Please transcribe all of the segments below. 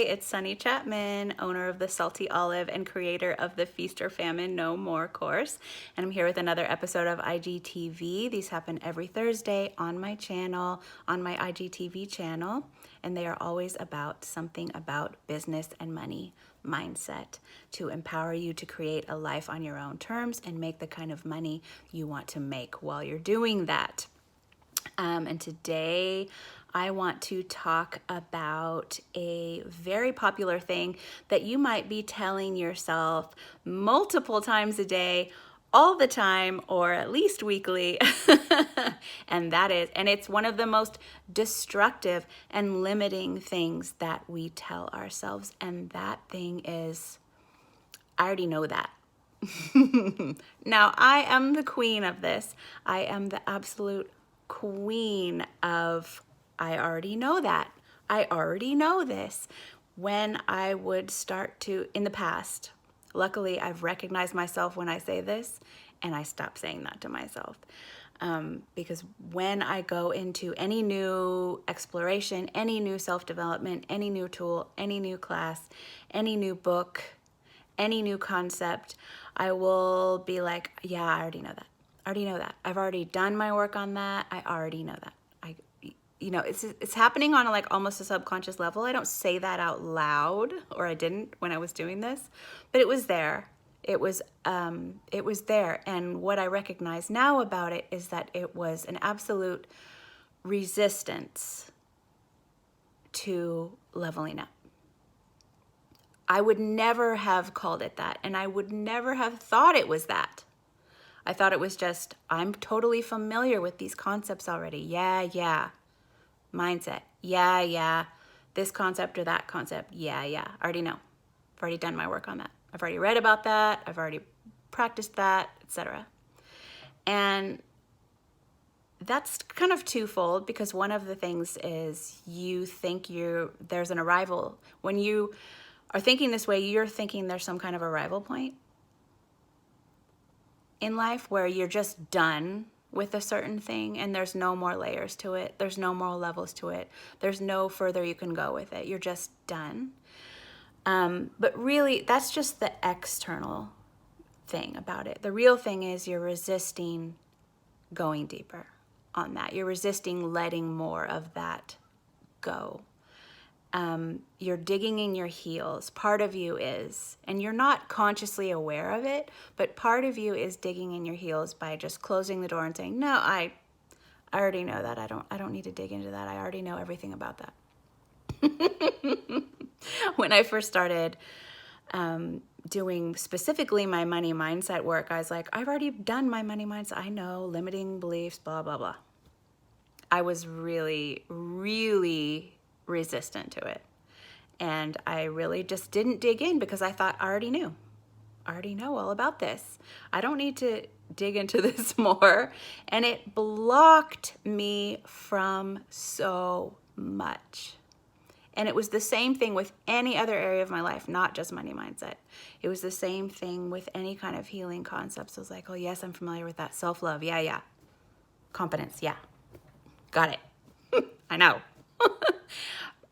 it's Sunny Chapman, owner of the Salty Olive and creator of the Feast or Famine No More course. And I'm here with another episode of IGTV. These happen every Thursday on my channel, on my IGTV channel. And they are always about something about business and money mindset to empower you to create a life on your own terms and make the kind of money you want to make while you're doing that. And today I want to talk about a very popular thing that you might be telling yourself multiple times a day, all the time, or at least weekly. And it's one of the most destructive and limiting things that we tell ourselves. And that thing is, I already know that. Now, I am the queen of this. I am the absolute queen of, I already know that. I already know this. When I would start to, in the past, luckily I've recognized myself when I say this, and I stop saying that to myself. Because when I go into any new exploration, any new self-development, any new tool, any new class, any new book, any new concept, I will be like, yeah, I already know that. I already know that. I've already done my work on that. I already know that. It's happening on almost a subconscious level. I don't say that out loud, or I didn't when I was doing this, but it was there. It was there. And what I recognize now about it is that it was an absolute resistance to leveling up. I would never have called it that, and I would never have thought it was that. I thought it was just, I'm totally familiar with these concepts already. Yeah. Mindset. Yeah. This concept or that concept. Yeah. I already know. I've already done my work on that. I've already read about that. I've already practiced that, etc. And that's kind of twofold, because one of the things is you think there's an arrival. When you are thinking this way, you're thinking there's some kind of arrival point in life where you're just done with a certain thing and there's no more layers to it. There's no more levels to it. There's no further you can go with it. You're just done. But really, that's just the external thing about it. The real thing is you're resisting going deeper on that. You're resisting letting more of that go. You're digging in your heels. Part of you is, and you're not consciously aware of it, but part of you is digging in your heels by just closing the door and saying, no, I already know that. I don't need to dig into that. I already know everything about that. When I first started doing specifically my money mindset work, I was like, I've already done my money mindset. I know limiting beliefs, blah, blah, blah. I was really, really resistant to it. And I really just didn't dig in because I thought I already know all about this. I don't need to dig into this more. And it blocked me from so much. And it was the same thing with any other area of my life, not just money mindset. It was the same thing with any kind of healing concepts. I was like, oh yes, I'm familiar with that. Self-love, yeah. Competence, yeah. Got it. I know.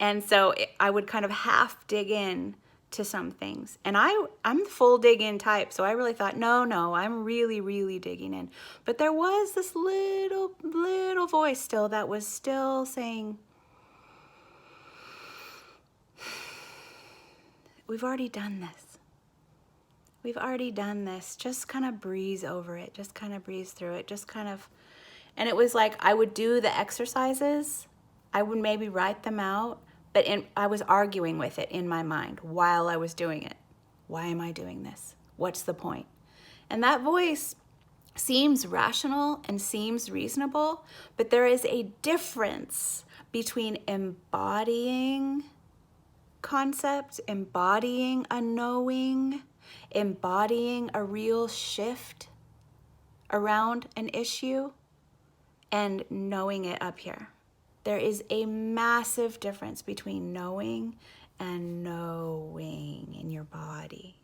And so I would kind of half dig in to some things. And I'm the full dig in type. So I really thought, no, I'm really, really digging in. But there was this little voice still that was still saying, we've already done this. We've already done this. Just kind of breeze over it. Just kind of breeze through it. And it was like I would do the exercises. I would maybe write them out. But I was arguing with it in my mind while I was doing it. Why am I doing this? What's the point? And that voice seems rational and seems reasonable, but there is a difference between embodying concept, embodying a knowing, embodying a real shift around an issue, and knowing it up here. There is a massive difference between knowing and knowing in your body.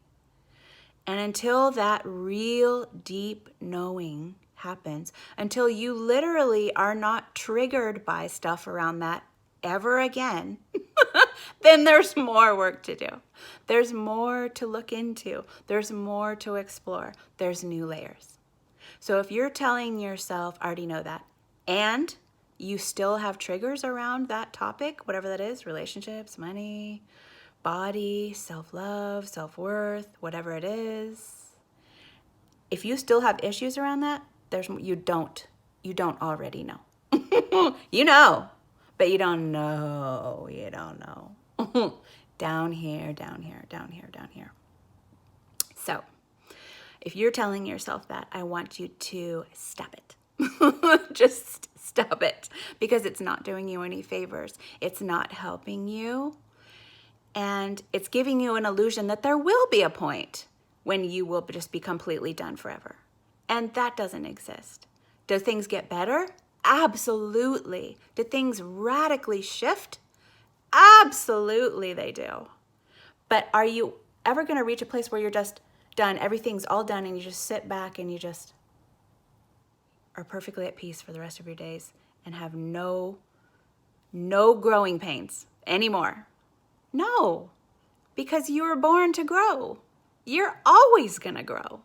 And until that real deep knowing happens, until you literally are not triggered by stuff around that ever again, then there's more work to do. There's more to look into. There's more to explore. There's new layers. So if you're telling yourself, I already know that, and you still have triggers around that topic, whatever that is, relationships, money, body, self-love, self-worth, whatever it is, if you still have issues around that, you don't already know. You know, but you don't know. You don't know. Down here, down here, down here, down here. So if you're telling yourself that, I want you to stop it. Just stop it, because it's not doing you any favors. It's not helping you. And it's giving you an illusion that there will be a point when you will just be completely done forever. And that doesn't exist. Do things get better? Absolutely. Do things radically shift? Absolutely they do. But are you ever going to reach a place where you're just done, everything's all done, and you just sit back and you just are perfectly at peace for the rest of your days and have no growing pains anymore? No, because you were born to grow. You're always going to grow.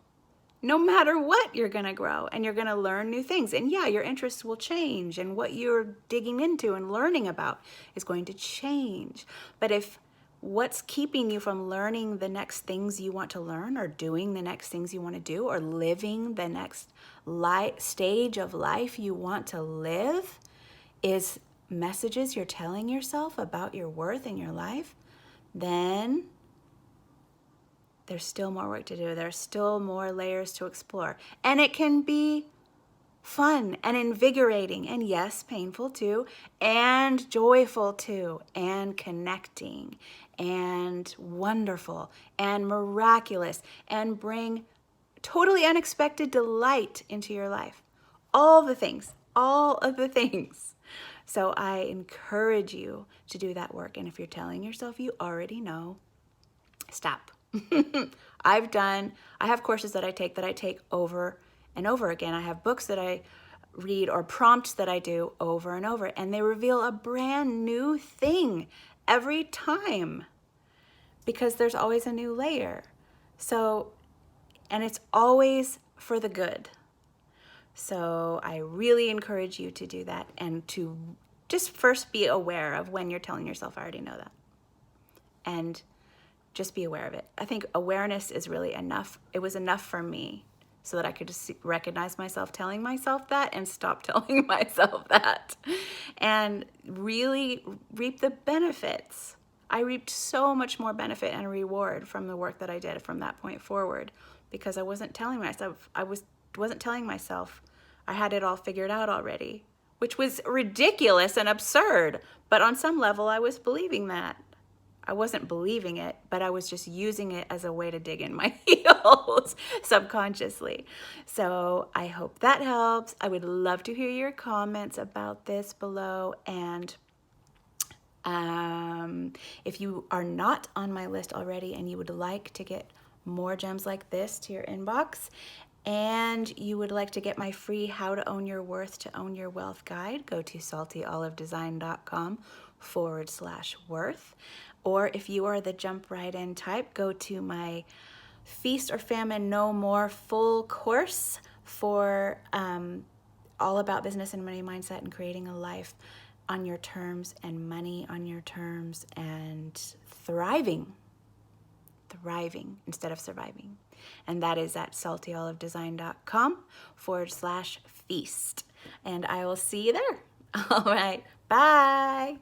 No matter what, you're going to grow, and you're going to learn new things. And yeah, your interests will change, and what you're digging into and learning about is going to change. But if what's keeping you from learning the next things you want to learn, or doing the next things you want to do, or living the next stage of life you want to live is messages you're telling yourself about your worth in your life, then there's still more work to do. There's still more layers to explore. And it can be fun and invigorating, and yes, painful too, and joyful too, and connecting, and wonderful, and miraculous, and bring totally unexpected delight into your life. All the things, all of the things. So I encourage you to do that work. And if you're telling yourself you already know, stop. I have courses that I take over and over again. I have books that I read, or prompts that I do over and over, and they reveal a brand new thing every time, because there's always a new layer. So, and it's always for the good. So I really encourage you to do that, and to just first be aware of when you're telling yourself, I already know that. And just be aware of it. I think awareness is really enough. It was enough for me so that I could just recognize myself telling myself that and stop telling myself that, and really reap the benefits. I reaped so much more benefit and reward from the work that I did from that point forward, because I wasn't telling myself, wasn't telling myself I had it all figured out already, which was ridiculous and absurd. But on some level, I was believing that. I wasn't believing it, but I was just using it as a way to dig in my heels subconsciously. So I hope that helps. I would love to hear your comments about this below. And if you are not on my list already and you would like to get more gems like this to your inbox, and you would like to get my free How to Own Your Worth to Own Your Wealth guide, go to saltyolivedesign.com/worth. Or if you are the jump right in type, go to my Feast or Famine No More full course for all about business and money mindset and creating a life on your terms and money on your terms and thriving instead of surviving. And that is at saltyolivedesign.com/feast. And I will see you there. All right. Bye.